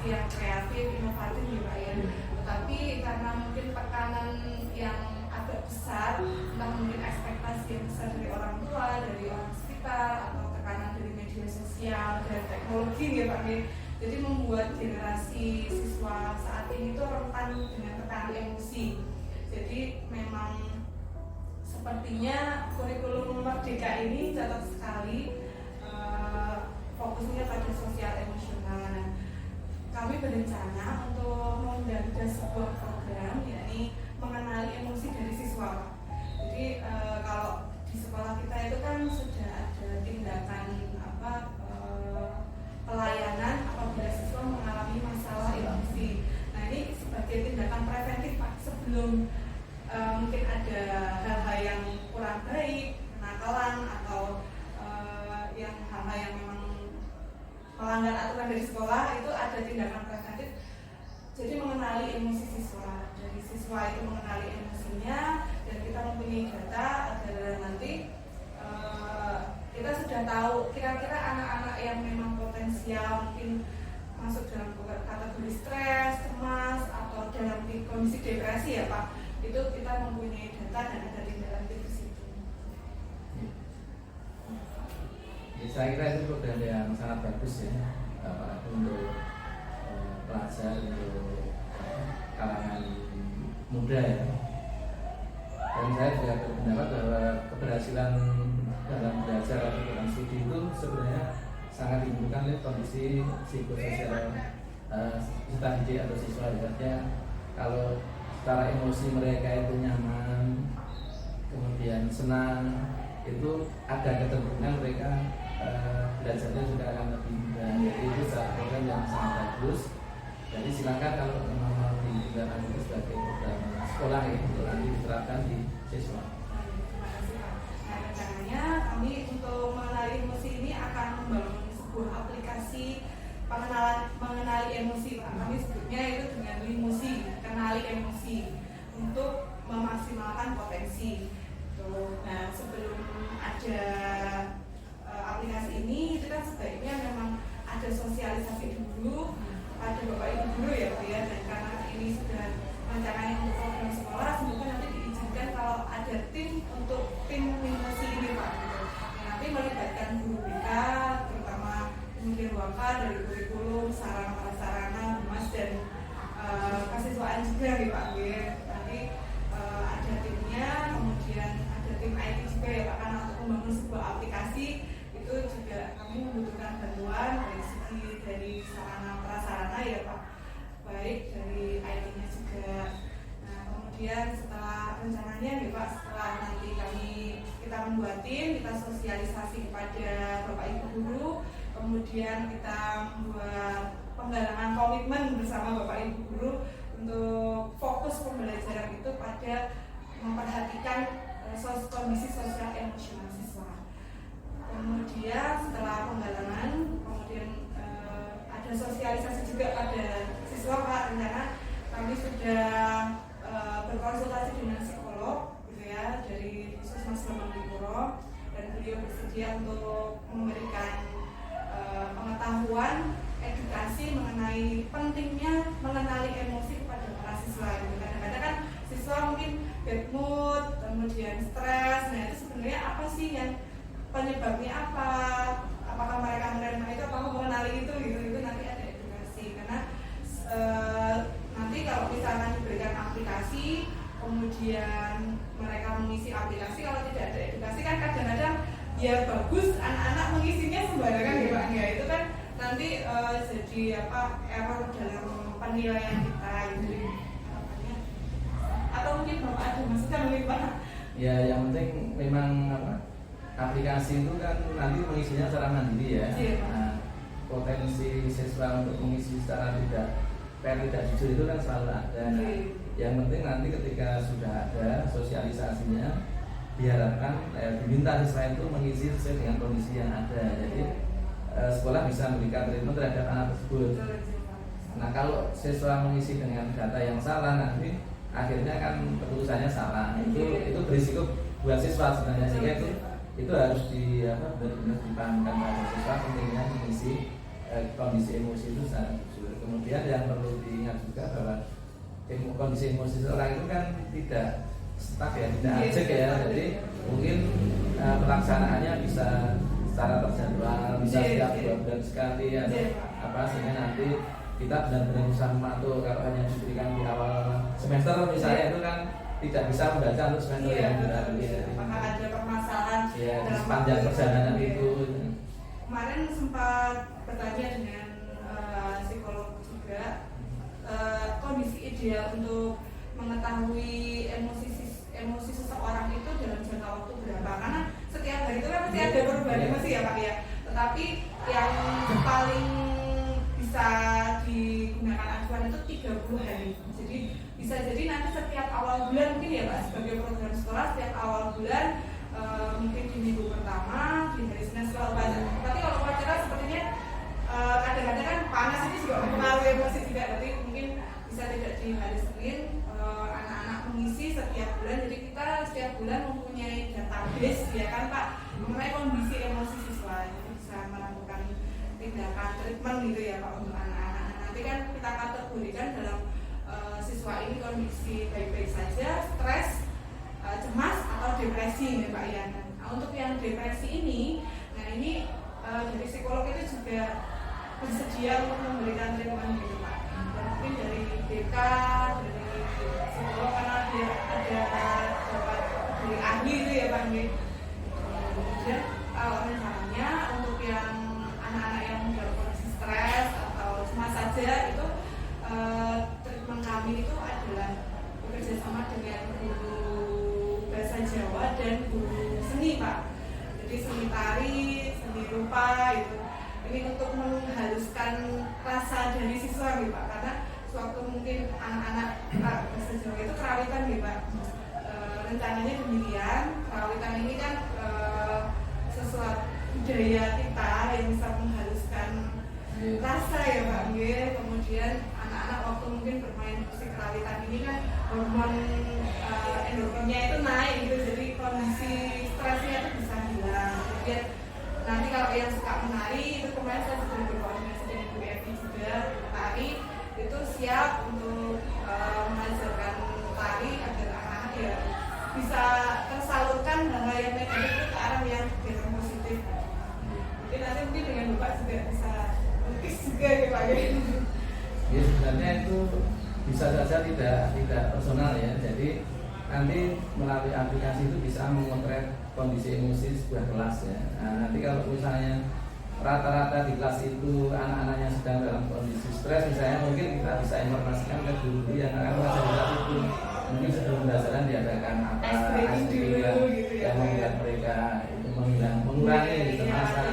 aplikasi yang kreatif, inovatif ya Pak ya. Tetapi karena mungkin tekanan yang agak besar, entah mungkin ekspektasi yang besar dari orang tua, dari orang sekitar, atau tekanan dari media sosial dan teknologi ya Pak ya. Jadi membuat generasi siswa saat ini itu rentan dengan tekanan emosi. Jadi memang sepertinya kurikulum Merdeka ini catat sekali fokusnya pada sosial emosional. Kami berencana untuk menggagas sebuah program yakni mengenali emosi dari siswa. Jadi kalau di sekolah kita itu kan sudah ada tindakan pelayanan apabila siswa mengalami masalah emosi. Nah ini sebagai tindakan preventif Pak, sebelum mungkin ada hal-hal yang kurang baik, kenakalan atau yang hal-hal yang memang melanggar aturan dari sekolah, itu ada tindakan preventif. Jadi mengenali emosi siswa, dari siswa itu mengenali emosinya, dan kita mempunyai data agar nanti kita sudah tahu kira-kira anak-anak yang memang potensial mungkin masuk dalam kategori stres, cemas, atau dalam kondisi depresi ya Pak, itu kita mempunyai data dan ada tindakan di situ. Ya, saya kira itu program yang sangat bagus ya Pak, untuk pelajar, untuk kalangan muda ya. Dan saya juga berpendapat bahwa keberhasilan dalam belajar atau dalam studi itu sebenarnya sangat dibutuhkan oleh kondisi psikososial peserta didik atau siswa. Artinya kalau secara emosi mereka itu nyaman, kemudian senang, itu ada kecenderungan mereka belajarnya juga akan lebih mudah. Jadi itu satu program yang sangat bagus. Jadi silakan kalau memang mau digunakan itu sebagai program sekolah itu nanti diterapkan di siswa. Kami untuk mengenali emosi ini akan membangun sebuah aplikasi mengenali emosi Pak. Kami sebutnya itu dengan Limusi, kenali emosi, untuk memaksimalkan potensi. Nah sebelum ada aplikasi ini, itu kan sebaiknya memang ada sosialisasi dulu pada Bapak Ibu guru ya Pak ya. Dan karena ini sudah rencananya untuk program sekolah, semoga nanti diizinkan kalau ada tim untuk tim Limusi ini Pak. Nanti melibatkan guru BK, terutama mungkin waka dari kurikulum, sarana prasarana, humas dan kesiswaan juga nih Pak. Nanti ada timnya, kemudian ada tim IT juga ya Pak, karena untuk membangun sebuah aplikasi itu juga kami membutuhkan bantuan dari sarana prasarana ya Pak, baik dari IT-nya juga. Nah kemudian setelah rencananya nih Pak, setelah nanti kita membuat tim, kita sosialisasi kepada Bapak Ibu guru, kemudian kita membuat penggalangan komitmen bersama Bapak Ibu guru untuk fokus pembelajaran itu pada memperhatikan kondisi sosial emosional siswa. Kemudian setelah penggalangan, kemudian ada sosialisasi juga pada siswa Pak. Rencana kami sudah berkonsultasi dengan psikolog gitu ya, dari Puskesmas Lembang, dan beliau bersedia untuk memberikan pengetahuan, edukasi mengenai pentingnya mengenali emosi kepada para siswa. Kadang-kadang kan siswa mungkin bad mood, kemudian stres. Nah itu sebenarnya apa sih yang penyebabnya apa? Apakah mereka menerima itu, apakah mengenali itu gitu? Itu nanti ada edukasi. Karena nanti kalau misalkan diberikan aplikasi, kemudian mereka mengisi aplikasi, kalau tidak ada edukasi kan kadang-kadang ya bagus anak-anak mengisinya sembarangan ya Pak ya, itu kan nanti jadi error dalam penilaian kita gitu. Atau mungkin Bapak ada masukan mungkin Pak? Ya yang penting memang aplikasi itu kan nanti mengisinya secara mandiri ya. Nah, potensi siswa untuk mengisi secara tidak jujur itu kan selalu ada. Nah, yang penting nanti ketika sudah ada sosialisasinya, diharapkan diminta siswa itu mengisi sesuai dengan kondisi yang ada. Jadi sekolah bisa memberikan treatment terhadap anak tersebut. Nah kalau siswa mengisi dengan data yang salah, nanti akhirnya kan keputusannya salah. Itu berisiko buat siswa sebenarnya, sehingga itu harus benar-benar dipahamkan pada siswa pentingnya mengisi kondisi emosi itu sangat jujur. Kemudian yang perlu diingat juga bahwa kondisi emosi seorang itu kan tidak stuck ya, tidak ajak ya. Jadi mungkin pelaksanaannya bisa secara terjadwal, bisa setiap 2 bulan sekali atau apa, sehingga nanti kita benar-benar bisa memantau. Kalau hanya diberikan di awal semester misalnya itu kan tidak bisa membaca untuk semester yang benar. Apakah ada permasalahan ya, di sepanjang perjalanan itu. Kemarin sempat bertanya dengan psikolog juga, kondisi ideal untuk mengetahui emosi seseorang itu dalam jangka waktu berapa? Karena setiap hari itu kan pasti ada perubahan emosi ya Pak ya. Tetapi yang paling bisa digunakan acuan itu 30 hari. Jadi bisa jadi nanti setiap awal bulan mungkin ya Pak, sebagai program sekolah setiap awal bulan, mungkin di minggu pertama, di hari Senin setelah upacara. Tapi kalau upacara sepertinya kadang-kadang kan panas ini juga mempengaruhi emosi juga. Berarti mungkin bisa tidak di hari Senin, anak-anak mengisi setiap bulan. Jadi kita setiap bulan mempunyai database ya kan Pak, mengenai kondisi emosi siswa. Jadi bisa melakukan tindakan treatment gitu ya Pak untuk anak-anak. Nanti kan kita kategorikan dalam siswa ini kondisi baik-baik saja, stres, cemas atau depresi ya Pak ya. Nah, untuk yang depresi ini, nah ini dari psikolog itu juga bersedia untuk memberikan treatment gitu Pak. Dan mungkin dari BK, dari psikolog karena dia ada dapat dari ahli itu ya Pak. Kemudian rencananya untuk yang anak-anak yang dalam kondisi stres atau cemas saja itu treatment kami itu adalah bekerja sama dengan guru bahasa Jawa dan guru seni Pak. Jadi seni tari, seni rupa itu. Ini untuk menghaluskan rasa dari siswa gitu Pak. Karena sewaktu mungkin anak-anak bahasa Jawa itu kerawitan gitu Pak. Rencananya demikian. Kerawitan ini kan sesuatu budaya kita yang bisa menghaluskan rasa ya Pak. Kemudian anak-anak waktu mungkin bermain musik kerawitan ini kan hormon endorfinnya itu naik gitu, jadi kondisi stresnya itu bisa hilang. Kemudian nanti kalau yang suka menari itu kemarin saya sudah berkoordinasi dengan Bu Evi juga, tari itu siap untuk mengajarkan tari agar anak-anak ya bisa tersalurkan hal-hal yang negatif itu ke arah yang lebih positif. Mungkin nanti dengan Bapak juga bisa lukis juga ya Pak. Ya sebenarnya itu bisa saja tidak personal ya. Jadi nanti melalui aplikasi itu bisa memotret kondisi emosi sebuah kelas ya. Nah, nanti kalau misalnya rata-rata di kelas itu anak-anaknya sedang dalam kondisi stres misalnya, mungkin kita bisa informasikan ke guru yang akan mengajar di kelas itu. Mungkin sebelum pembelajaran diadakan apa dulu gitu ya, yang membuat mereka itu mengurangi kecemasan.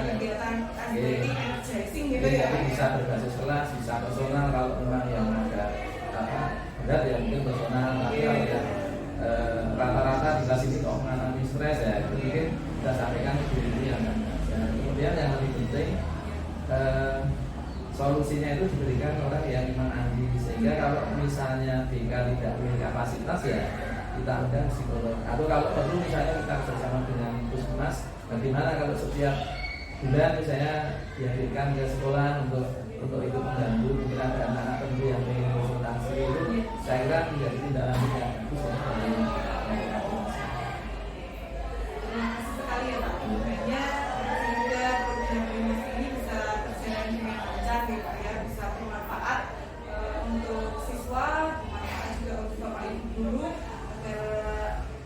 Jadi bisa berbasis kelas, bisa personal kalau memang yang ada apa berat ya mungkin personal. Tapi kalau yang rata-rata di kelas ini kok mengalami stres ya, itu mungkin kita sampaikan ke guru yang akan mengajar. Kemudian yang lebih penting solusinya itu diberikan orang yang memang ahli, sehingga kalau misalnya BK tidak punya kapasitas ya kita undang psikolog, atau kalau perlu misalnya kita bersama dengan puskesmas, bagaimana kalau setiap bulan misalnya dihadirkan ke sekolah untuk itu membantu. Mungkin ada anak-anak tentu yang ingin konsultasi, itu saya kira menjadi tindakan yang bagus ya. Terima kasih sekali ya Pak Ibunya, semoga program ini bisa berjalan dengan lancar ya Pak ya, bisa bermanfaat untuk siswa, bermanfaat juga untuk Bapak Ibu guru agar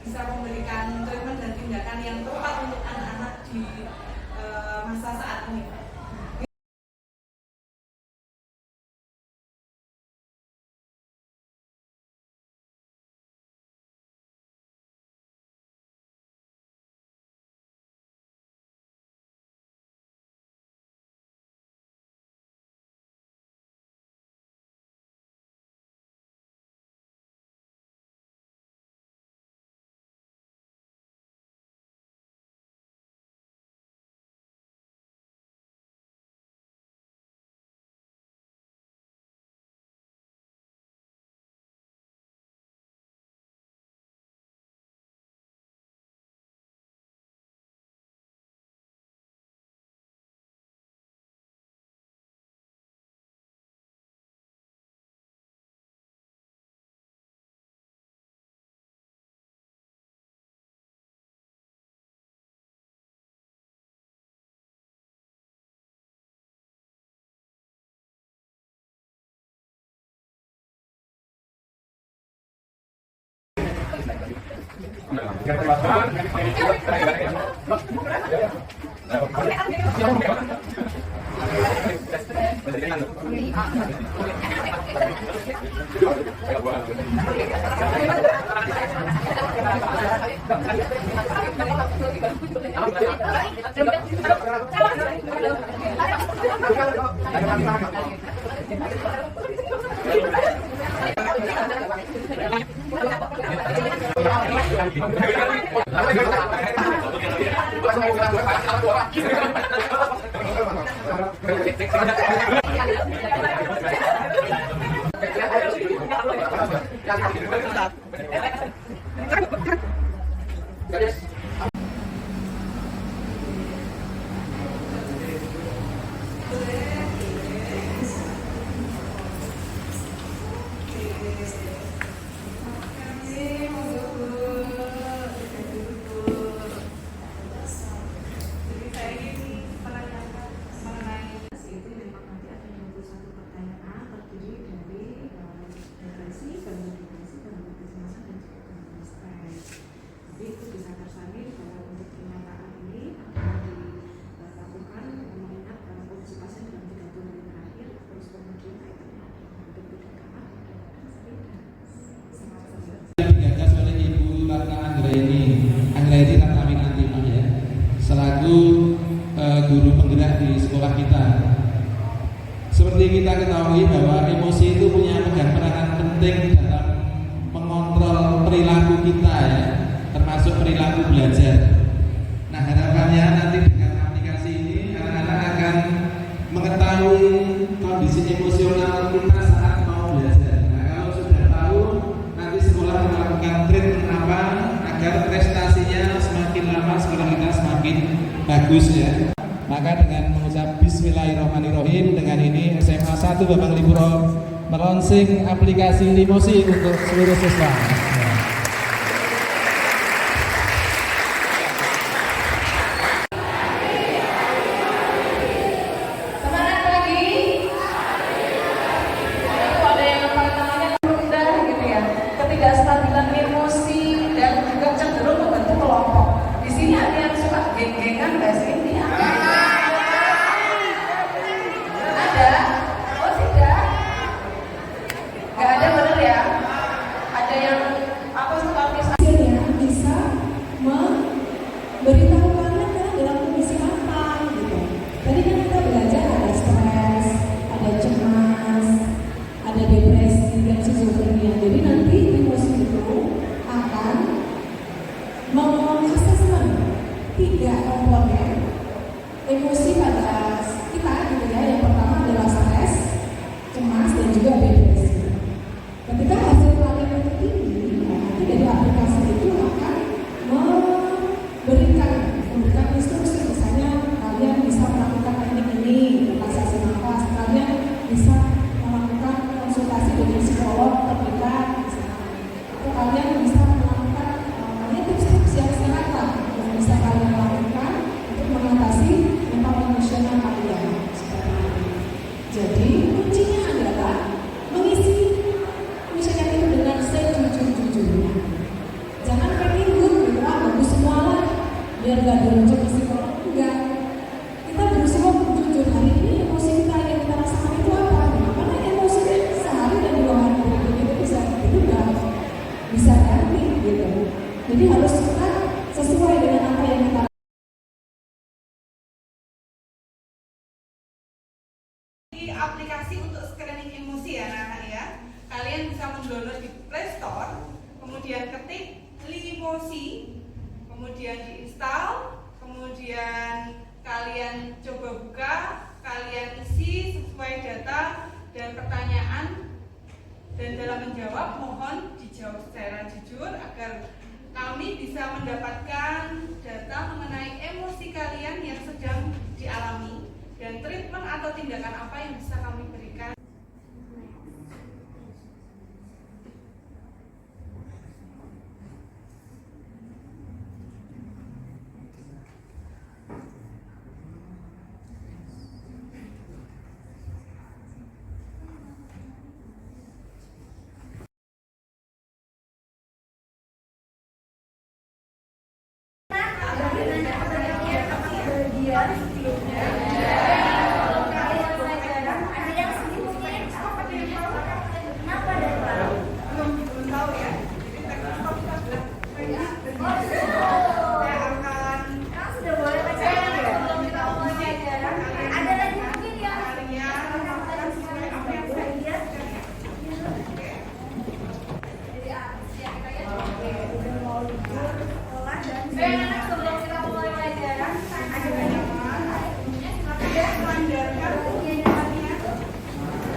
bisa memberikan treatment dan tindakan yang tepat untuk anak-anak di masa saat ini. digagas oleh Ibu Ratna Anggraini Ratnaminanti Pak ya, selaku guru penggerak di sekolah kita. Seperti kita ketahui bahwa emosi itu punya pegang peranan penting dalam mengontrol perilaku kita ya, termasuk perilaku belajar. Nah harapannya nanti dengan aplikasi ini anak-anak akan mengetahui kondisi emosional kita saat mau belajar. Nah kalau sudah tahu, nanti sekolah melakukan treatment apa agar prestasinya semakin lama sekolah kita semakin bagus ya. Maka dengan mengucap Bismillahirrahmanirrahim, dengan ini SMA 1 Bambang Lipuro melonsing aplikasi Limosi untuk seluruh siswa. Semangat lagi. Ada yang namanya rendah gitu ya. Ketidakstabilan emosi dan juga cenderung membentuk kelompok. Di sini ada yang suka geng-gengan nggak sih? Ada? Oh tidak? Nggak ada bener ya? Ada yang apa suka hasilnya bisa memberitahu kalian dalam kondisi apa gitu. Tadi kan kita belajar ada stres, ada cemas, ada depresi dan skizofrenia. Jadi nanti emosi itu akan mengassessment 3 komponen emosi pada kita gitu ya. Yang pertama adalah stres, cemas dan juga depresi. Ketika hasil kalian itu tinggi, nanti dari aplikasi itu akan memberikan instruksi, misalnya kalian bisa melakukan teknik ini, relaksasi nafas, kalian bisa melakukan konsultasi dengan psikolog terdekat, atau kalian bisa melakukan tips-tips yang sehat lah yang bisa kalian lakukan untuk mengatasi mental emosional kalian. Jadi kuncinya adalah mengisi misalnya itu dengan sejujur-jujurnya. Jangan pengen gitu, bagus semua lah, biar gak dirujuk ke psikolog. Enggak. Kita berusaha untuk jujur. Hari ini emosi kita yang kita rasakan itu apa? Karena emosi sehari dan 2 hari berikutnya itu bisa berubah, bisa ganti gitu. Jadi harus kita sesuai dengan apa yang kita aplikasi untuk screening emosi ya anak-anak ya. Kalian bisa mendownload di Play Store, kemudian ketik Limosi, kemudian diinstal, kemudian kalian coba buka, kalian isi sesuai data dan pertanyaan, dan dalam menjawab mohon dijawab secara jujur agar kami bisa mendapatkan data mengenai emosi kalian yang sedang dialami dan treatment atau tindakan apa yang bisa kami berikan. bagaimana kebahagiaan apa kebahagiaan sebelumnya? Ada yang sedih mungkin? Kenapa dan Pak? Belum tahu ya. Jadi teknis saya akan Sudah boleh pacaran ya? Ada lagi mungkin yang kalian melakukan sesuai apa yang saya bahagia? Udah mau libur sekolah dan sebelum kita mulai pelajaran, ada lagi melanjutkan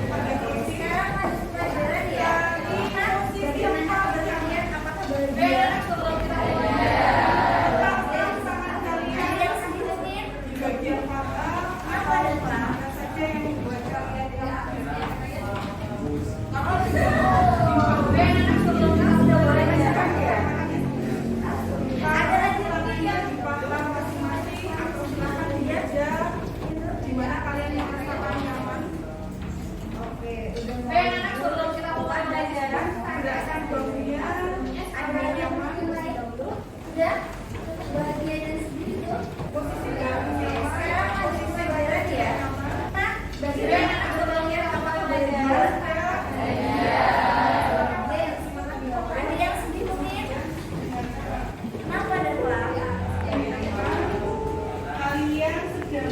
pada posisi sekarang lanjut pelajaran ya. Bagaimana kebahagiaan apakah bahagia? sebelum kita mulai pasangan kalian Ada yang sedih mungkin? di bagian mata Apa dan Pak? apa saja yang membuat kalian Sebelum kita sudah boleh pacaran ya? Ada lagi mungkin yang di mata masing-masing atau silakan diajar di mana kalian yang merasakan nyaman. oke, udah mau sebelum kita mulai pelajaran, Gerakan bahunya ada yang mungkin lagi dulu? Sudah? Bahagia dan sedih itu? posisi dalamnya Sekarang lanjut pelajaran ya? Nah, bagaimana kebahagiaan apakah bahagia? Ada yang sedih mungkin? Kenapa dan Pak? kalian sedang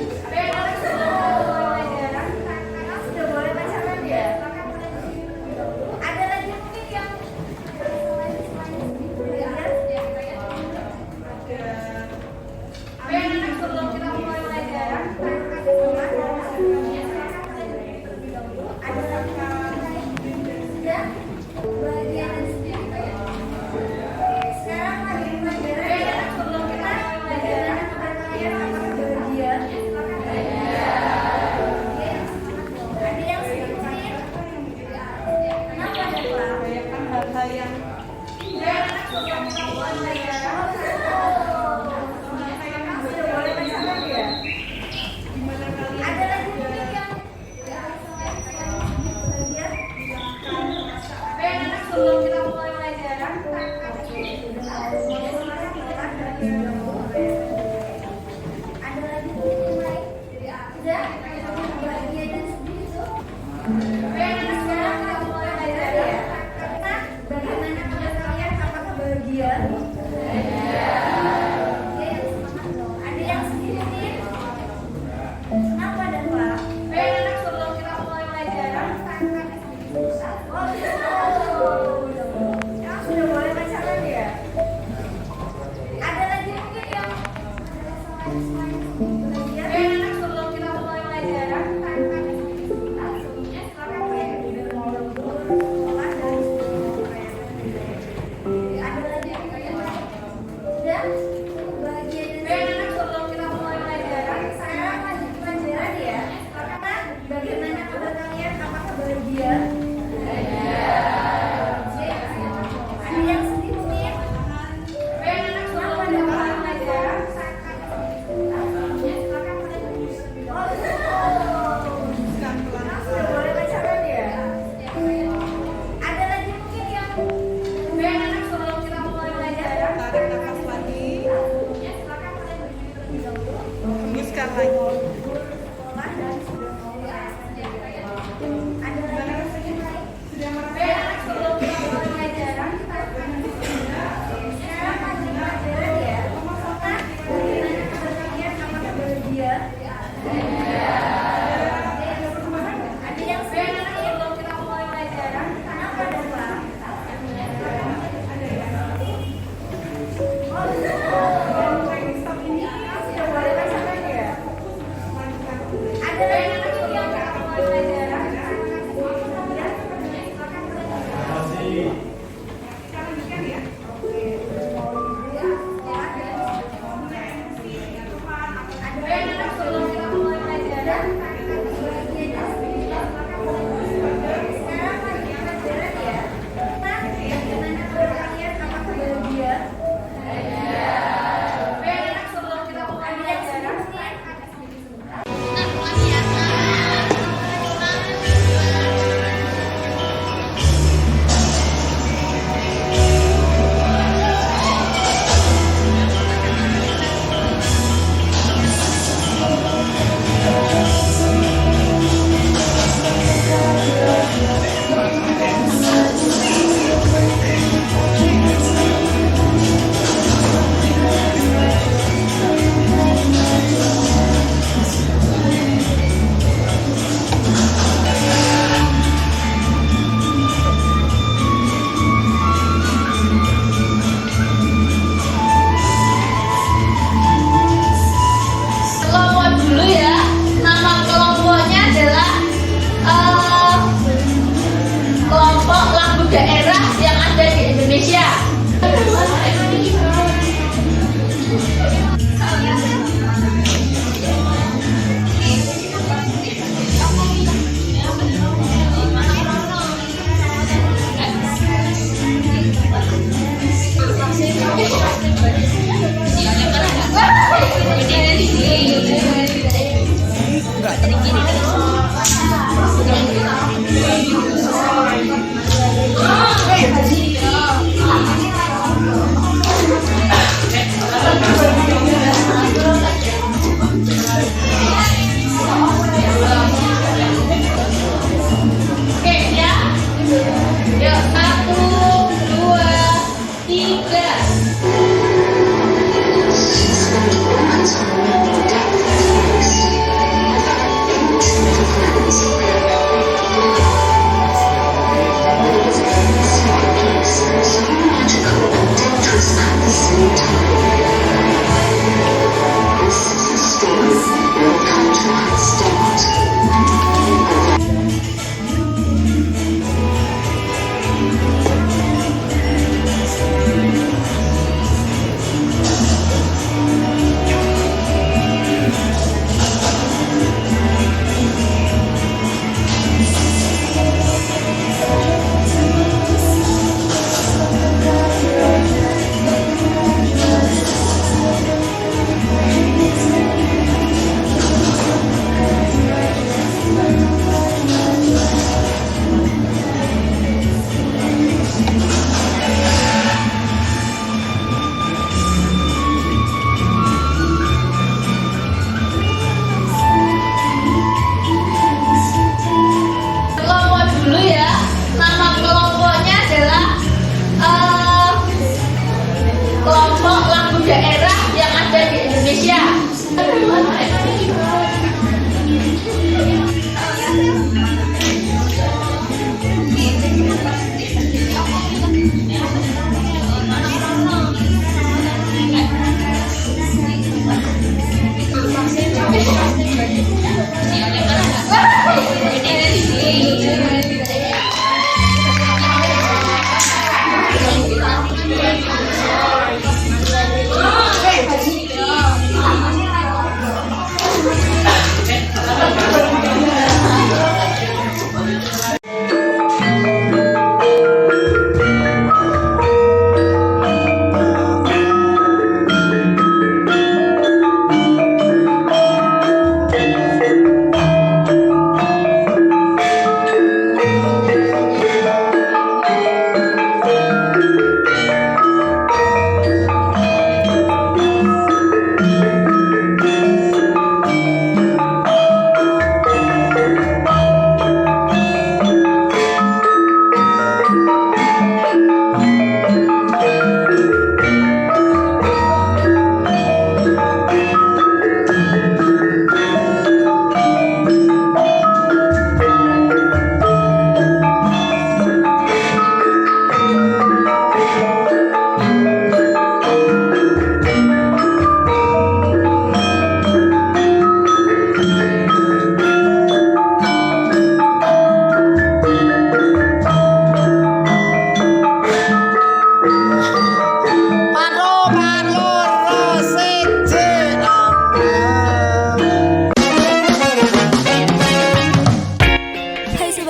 Sudah boleh pacaran ya? Ada lagi mungkin yang selain sedih bahagia? ada sebelum kita mulai pelajaran, Ada lagi sudah bahagia dan sedih. Sekarang lagi pelajaran ya? sebelum kita mulai Pelajaran apakah bahagia? Ada yang sedih mungkin? Kenapa dan Pak? membayangkan hal-hal yang Sudah boleh pacaran ya? di mana kalian Ada lagi mungkin yang selain sedih bahagia? sebelum kita mulai pelajaran, Ada lagi mungkin yang lain? Sudah? Bahagia dan sedih itu? Sekarang kita mulai belajar ya? Nah, bagaimana menurut kalian apakah bahagia? Ada yang sedih mungkin? Kenapa dan Pak? sebelum kita mulai pelajaran, Sudah boleh pacaran ya? Ada lagi mungkin yang bahagia? sebelum kita mulai pelajaran, Ada lagi udah bahagia dan sebelum kita mulai pelajaran, sekarang lanjut pelajaran ya. Nah, bagaimana kabar kalian? Apakah bahagia? Ada yang sedih mungkin? sebelum kita mulai pelajaran, Sudah boleh pacaran ya? Ada lagi mungkin yang sebelum kita mulai pelajaran, tarik nafas lagi, hembuskan lagi. sekolah dan sudah mau ada Gimana rasanya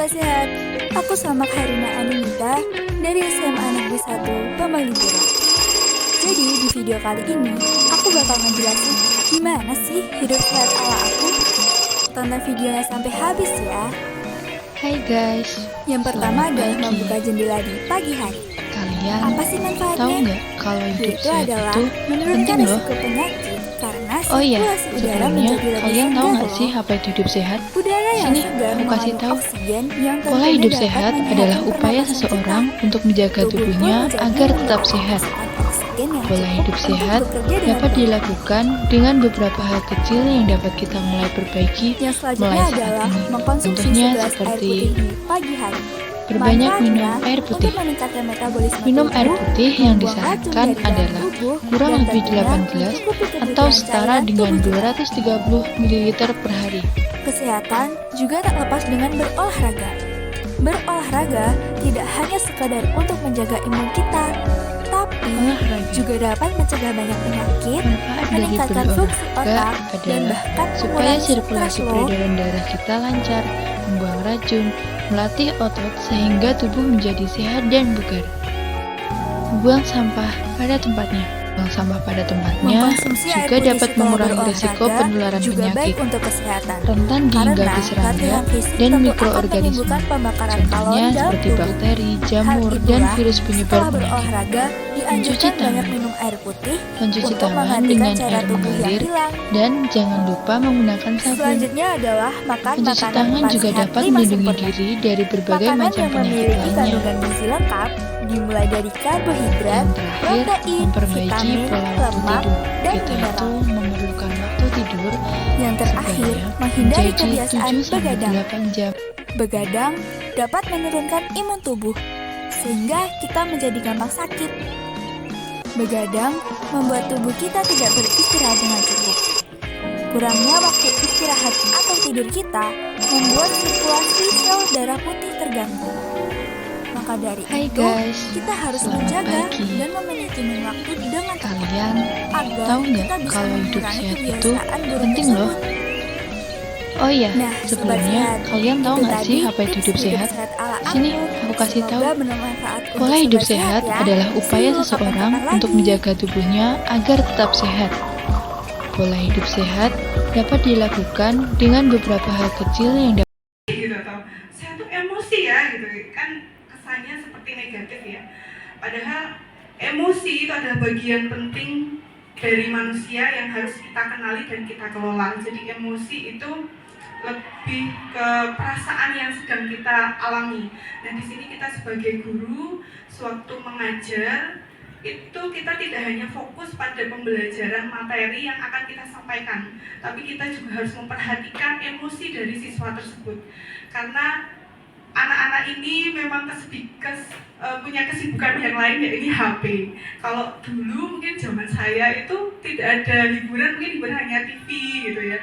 Sobat Sehat, aku Selamat Harina Animita dari SMA Negeri 1 Pamaliburan. Jadi di video kali ini, aku bakal ngejelasin gimana sih hidup sehat ala aku. Tonton videonya sampai habis ya. Hai guys, Yang pertama selamat adalah pagi. membuka jendela di pagi hari. Kalian Apa sih manfaatnya? tahu nggak kalau hidup Yaitu sehat adalah itu menurunkan penting loh. risiko penyakit karena Oh iya, sirkulasi udara sebelumnya menjadi lebih kalian tahu segar nggak loh. sih apa itu hidup sehat? Udara yang Sini, segar aku kasih mengandung tahu. oksigen yang Pola tentunya hidup dapat sehat menyehatkan adalah upaya pernapasan seseorang kita. untuk menjaga Tubuh pun tubuhnya menjadi agar tetap memiliki sehat. asupan oksigen yang Pola cukup hidup untuk sehat bekerja dengan dapat baik. dilakukan dengan beberapa hal kecil yang dapat kita mulai perbaiki Yang selanjutnya mulai saat adalah ini. mengkonsumsi Contohnya segelas air seperti putih di pagi hari. berbanyak Manfaatnya minum air putih. untuk meningkatkan metabolisme Minum tubuh, air putih yang membuang disarankan racun dari dalam adalah tubuh, kurang dan lebih tentunya 8 gelas mencukupi kebutuhan atau setara cairan dengan tubuh kita. 230 ml per hari. Kesehatan juga tak lepas dengan berolahraga. Berolahraga tidak hanya sekadar untuk menjaga imun kita, tapi Olahraga. juga dapat mencegah banyak penyakit, Manfaat dari meningkatkan fungsi berolahraga otak, dan adalah bahkan supaya mengurangi sirkulasi stres loh. peredaran darah kita lancar, membuang racun, melatih otot sehingga tubuh menjadi sehat dan bugar. Buang sampah pada tempatnya. Buang sampah pada tempatnya Mengkonsumsi air juga putih dapat setelah mengurangi berolahraga risiko penularan juga penyakit, baik untuk kesehatan. rentan Karena dihinggapi serangga latihan fisik dan tentu akan mikroorganisme. menimbulkan pembakaran kalori Contohnya dalam seperti tubuh. bakteri, Hal jamur, dan itulah, virus penyebar setelah penyakit. berolahraga, Mencuci dianjurkan tangan. banyak minum air putih Mencuci untuk tangan menggantikan dengan cairan air tubuh yang mengalir hilang. dan jangan lupa menggunakan sabun. Selanjutnya adalah makan Mencuci makanan tangan empat juga sehat dapat 5 melindungi sempurna. diri dari berbagai Makanan macam yang penyakit memiliki lainnya. kandungan gizi lengkap dimulai dari karbohidrat, Yang terakhir, protein, memperbaiki vitamin, pola waktu lemak, tidur. dan Kita itu mineral. memerlukan waktu tidur Yang terakhir, sebanyak menghindari menjadi kebiasaan 7 begadang. 8 jam. Begadang dapat menurunkan imun tubuh, sehingga kita menjadi gampang sakit. Begadang membuat tubuh kita tidak beristirahat dengan cukup. Kurangnya waktu istirahat atau tidur kita membuat sirkulasi sel darah putih terganggu. Maka dari Hai itu, guys, kita harus selamat menjaga pagi. dan memanajemen waktu dengan tepat Kalian agar tahu nggak kita bisa kalau hidup mengurangi sehat itu kebiasaan buruk penting loh. tersebut. Oh iya, Nah, Sobat sebelumnya Sehat, kalian tahu itu nggak tadi sih apa itu tips hidup sehat? ala Sini, aku. aku kasih tahu. Semoga bermanfaat untuk Pola hidup Sobat sehat ya. adalah upaya See you seseorang kapan-kapan untuk lagi. menjaga tubuhnya agar tetap sehat. Pola hidup sehat dapat dilakukan dengan beberapa hal kecil yang dapat gitu atau saya tuh emosi ya gitu kan, kesannya seperti negatif ya, padahal emosi itu adalah bagian penting dari manusia yang harus kita kenali dan kita kelola. Jadi emosi itu lebih ke perasaan yang sedang kita alami. Nah, di sini kita sebagai guru sewaktu mengajar itu kita tidak hanya fokus pada pembelajaran materi yang akan kita sampaikan, tapi kita juga harus memperhatikan emosi dari siswa tersebut. Karena anak-anak ini memang punya kesibukan yang lain, yaitu HP. Kalau dulu mungkin zaman saya itu tidak ada hiburan, mungkin hiburan hanya TV gitu ya.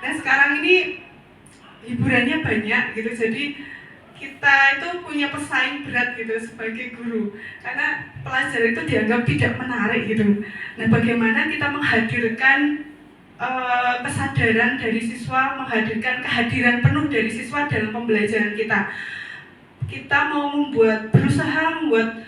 Nah, sekarang ini hiburannya banyak gitu, jadi kita itu punya pesaing berat gitu sebagai guru, karena pelajar itu dianggap tidak menarik gitu. Nah, bagaimana kita menghadirkan kesadaran dari siswa, menghadirkan kehadiran penuh dari siswa dalam pembelajaran kita. Kita mau berusaha membuat